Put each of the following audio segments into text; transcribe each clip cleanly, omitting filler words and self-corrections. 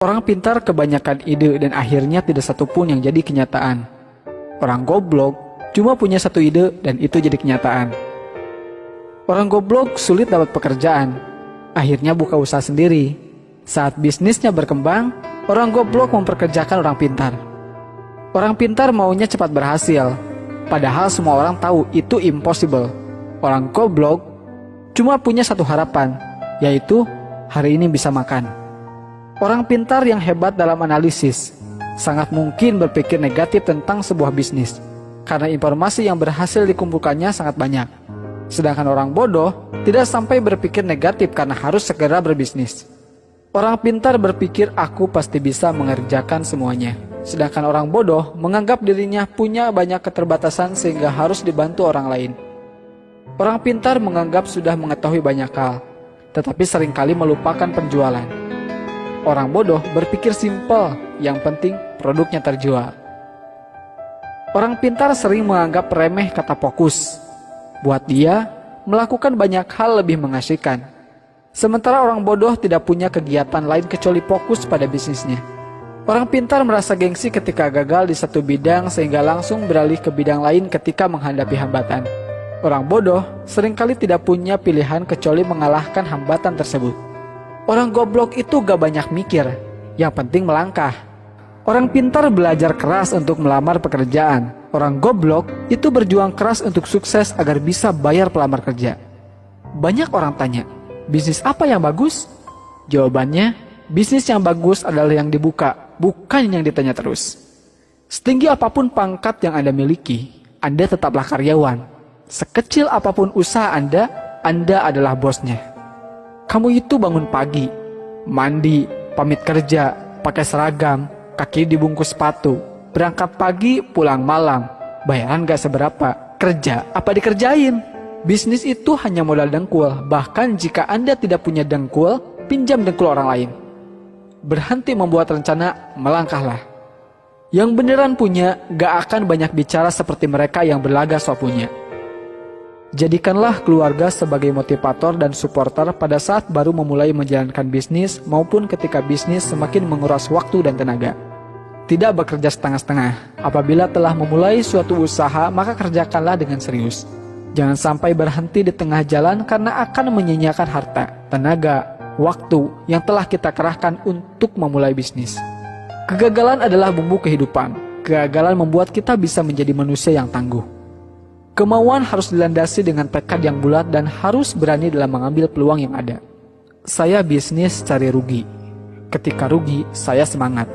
Orang pintar kebanyakan ide dan akhirnya tidak satupun yang jadi kenyataan. Orang goblok cuma punya satu ide dan itu jadi kenyataan. Orang goblok sulit dapat pekerjaan, akhirnya buka usaha sendiri. Saat bisnisnya berkembang, orang goblok memperkerjakan orang pintar. Orang pintar maunya cepat berhasil, padahal semua orang tahu itu impossible. Orang goblok cuma punya satu harapan, yaitu hari ini bisa makan. Orang pintar yang hebat dalam analisis sangat mungkin berpikir negatif tentang sebuah bisnis, karena informasi yang berhasil dikumpulkannya sangat banyak. Sedangkan orang bodoh tidak sampai berpikir negatif karena harus segera berbisnis. Orang pintar berpikir aku pasti bisa mengerjakan semuanya. Sedangkan orang bodoh menganggap dirinya punya banyak keterbatasan sehingga harus dibantu orang lain. Orang pintar menganggap sudah mengetahui banyak hal, tetapi seringkali melupakan penjualan. Orang bodoh berpikir simpel, yang penting produknya terjual. Orang pintar sering menganggap remeh kata fokus. Buat dia, melakukan banyak hal lebih mengasihkan. Sementara orang bodoh tidak punya kegiatan lain kecuali fokus pada bisnisnya. Orang pintar merasa gengsi ketika gagal di satu bidang sehingga langsung beralih ke bidang lain ketika menghadapi hambatan. Orang bodoh seringkali tidak punya pilihan kecuali mengalahkan hambatan tersebut. Orang goblok itu gak banyak mikir, yang penting melangkah. Orang pintar belajar keras untuk melamar pekerjaan. Orang goblok itu berjuang keras untuk sukses agar bisa bayar pelamar kerja. Banyak orang tanya, bisnis apa yang bagus? Jawabannya, bisnis yang bagus adalah yang dibuka, bukan yang ditanya terus. Setinggi apapun pangkat yang Anda miliki, Anda tetaplah karyawan. Sekecil apapun usaha Anda adalah bosnya. Kamu itu bangun pagi, mandi, pamit kerja, pakai seragam, kaki dibungkus sepatu, berangkat pagi, pulang malam, bayaran gak seberapa, kerja apa dikerjain? Bisnis itu hanya modal dengkul, bahkan jika Anda tidak punya dengkul, pinjam dengkul orang lain. Berhenti membuat rencana, melangkahlah. Yang beneran punya gak akan banyak bicara seperti mereka yang berlagak sok punya. Jadikanlah keluarga sebagai motivator dan supporter pada saat baru memulai menjalankan bisnis maupun ketika bisnis semakin menguras waktu dan tenaga. Tidak bekerja setengah-setengah. Apabila telah memulai suatu usaha, maka kerjakanlah dengan serius. Jangan sampai berhenti di tengah jalan karena akan menyia-nyiakan harta, tenaga, waktu yang telah kita kerahkan untuk memulai bisnis. Kegagalan adalah bumbu kehidupan. Kegagalan membuat kita bisa menjadi manusia yang tangguh. Kemauan harus dilandasi dengan tekad yang bulat dan harus berani dalam mengambil peluang yang ada. Saya bisnis cari rugi. Ketika rugi, saya semangat.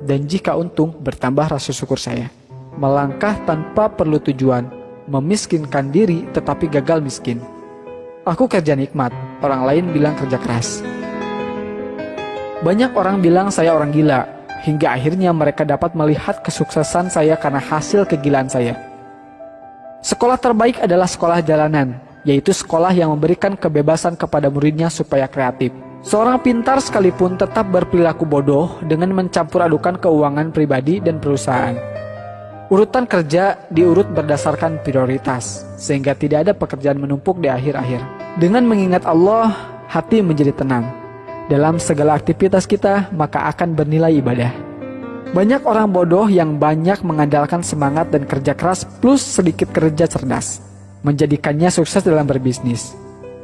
Dan jika untung, bertambah rasa syukur saya. Melangkah tanpa perlu tujuan, memiskinkan diri tetapi gagal miskin. Aku kerja nikmat, orang lain bilang kerja keras. Banyak orang bilang saya orang gila, hingga akhirnya mereka dapat melihat kesuksesan saya karena hasil kegilaan saya. Sekolah terbaik adalah sekolah jalanan, yaitu sekolah yang memberikan kebebasan kepada muridnya supaya kreatif. Seorang pintar sekalipun tetap berperilaku bodoh dengan mencampur adukan keuangan pribadi dan perusahaan. Urutan kerja diurut berdasarkan prioritas, sehingga tidak ada pekerjaan menumpuk di akhir-akhir. Dengan mengingat Allah, hati menjadi tenang. Dalam segala aktivitas kita, maka akan bernilai ibadah. Banyak orang bodoh yang banyak mengandalkan semangat dan kerja keras plus sedikit kerja cerdas, menjadikannya sukses dalam berbisnis.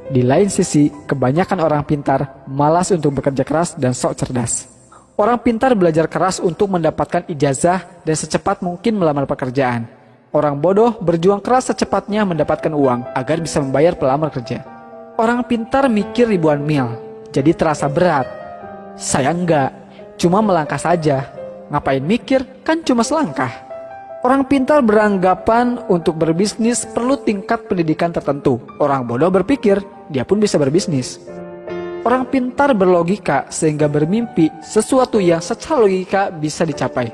Di lain sisi, kebanyakan orang pintar malas untuk bekerja keras dan sok cerdas. Orang pintar belajar keras untuk mendapatkan ijazah dan secepat mungkin melamar pekerjaan. Orang bodoh berjuang keras secepatnya mendapatkan uang agar bisa membayar pelamar kerja. Orang pintar mikir ribuan mil, jadi terasa berat. Saya enggak, cuma melangkah saja. Ngapain mikir, kan cuma selangkah. Orang pintar beranggapan untuk berbisnis perlu tingkat pendidikan tertentu. Orang bodoh berpikir, dia pun bisa berbisnis. Orang pintar berlogika sehingga bermimpi sesuatu yang secara logika bisa dicapai.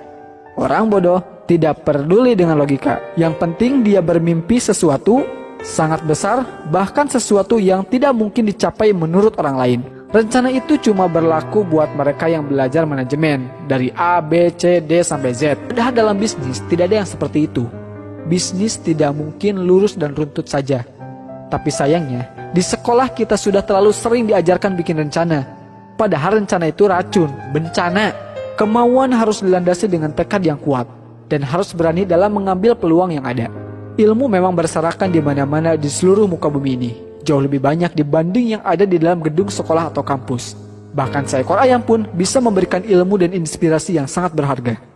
Orang bodoh tidak peduli dengan logika. Yang penting dia bermimpi sesuatu sangat besar, bahkan sesuatu yang tidak mungkin dicapai menurut orang lain. Rencana itu cuma berlaku buat mereka yang belajar manajemen dari A, B, C, D, sampai Z. Padahal dalam bisnis tidak ada yang seperti itu. Bisnis tidak mungkin lurus dan runtut saja. Tapi sayangnya, di sekolah kita sudah terlalu sering diajarkan bikin rencana. Padahal rencana itu racun, bencana. Kemauan harus dilandasi dengan tekad yang kuat dan harus berani dalam mengambil peluang yang ada. Ilmu memang berserakan di mana-mana di seluruh muka bumi ini. Jauh lebih banyak dibanding yang ada di dalam gedung sekolah atau kampus. Bahkan seekor ayam pun bisa memberikan ilmu dan inspirasi yang sangat berharga.